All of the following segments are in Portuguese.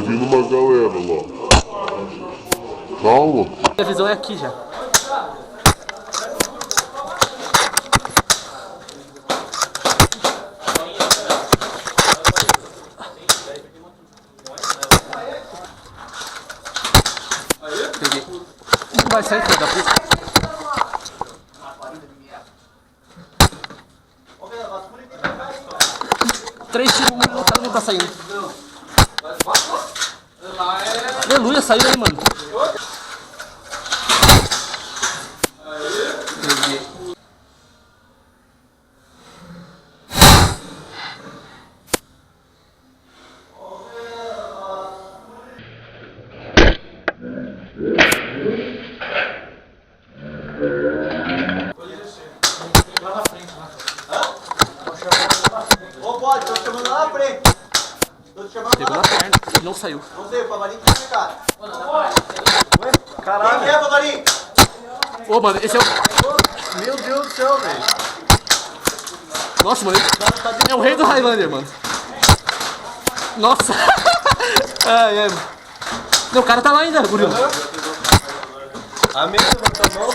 vindo uma galera lá. Calma. A visão é aqui já. Peguei. Não vai sair, filho da puta. Três tiros, o cara não tá saindo. Aleluia, saiu aí, mano. Peguei. Lá na frente, lá. Hã? Ô, pode, tô te chamando lá na frente. Tô te chamando Pegou lá na na frente. perna, não saiu. Não sei, o Pavalinho tá mercado. Caralho. Quem é, Pavalinho? Ô, mano, esse é o... Meu Deus do céu, velho. Nossa, mano, é o rei do Highlander, mano. Nossa. Ai, ai. Não, o cara tá lá ainda, Gurião. A mesa levantou a mão.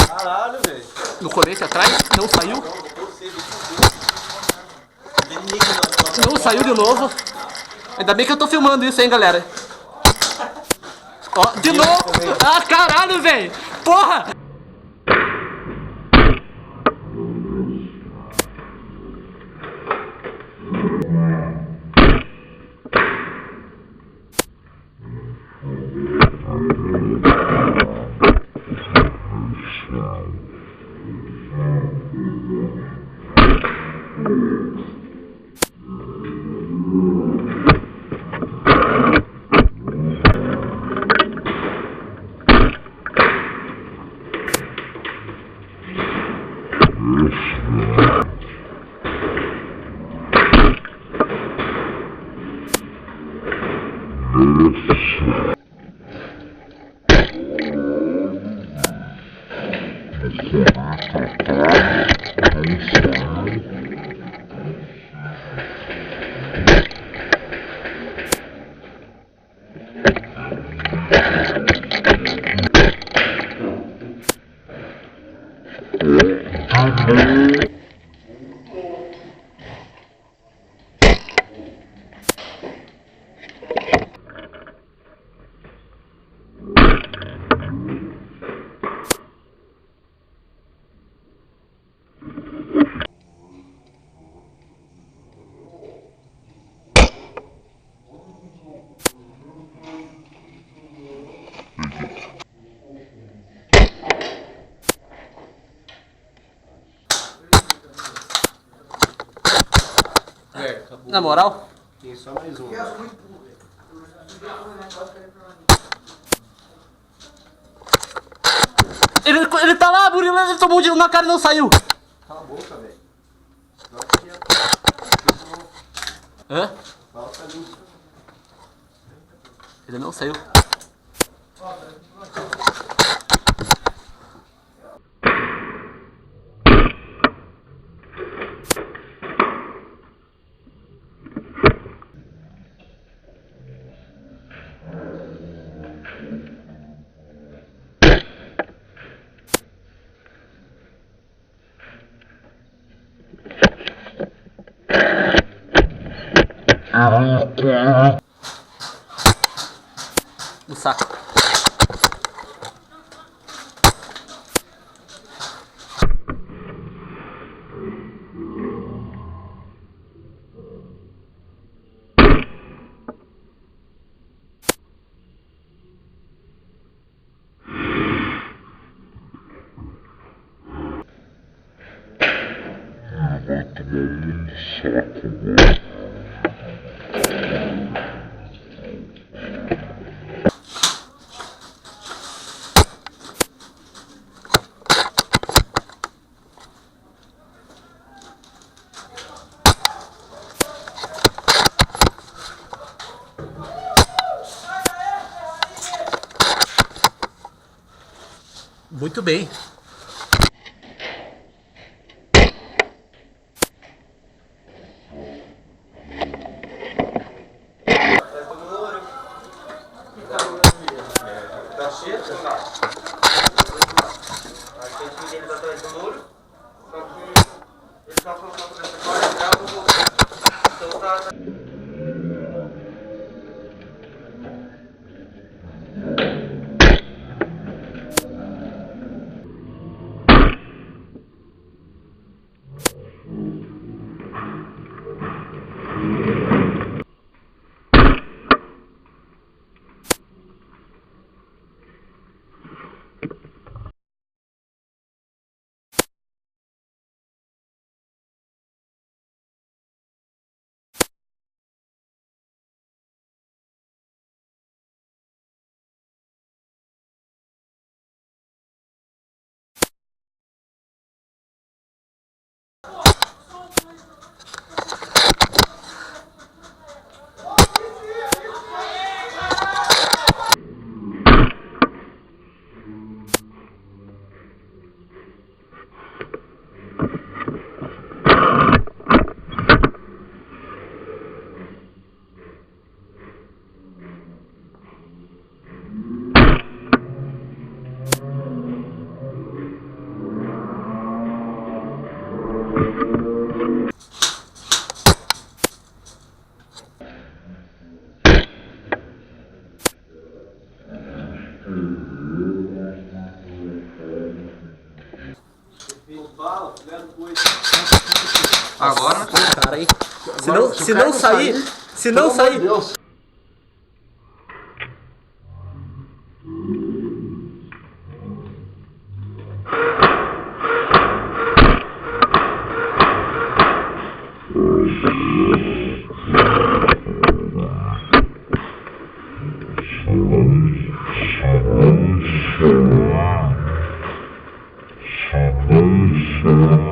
Caralho, velho. No colete atrás, não saiu. Não saiu de novo. Ainda bem que eu tô filmando isso, hein, galera. Ó, de novo. Ah, caralho, velho. Porra. Na moral? Tem só mais um. Ele tá lá, Murilo, ele tomou um tiro na cara e não saiu. Cala a boca, velho. Hã? Falta ali. Ele não saiu. No saco. Muito bem. Agora, Cara, aí. se não sair, Deus. Shalom.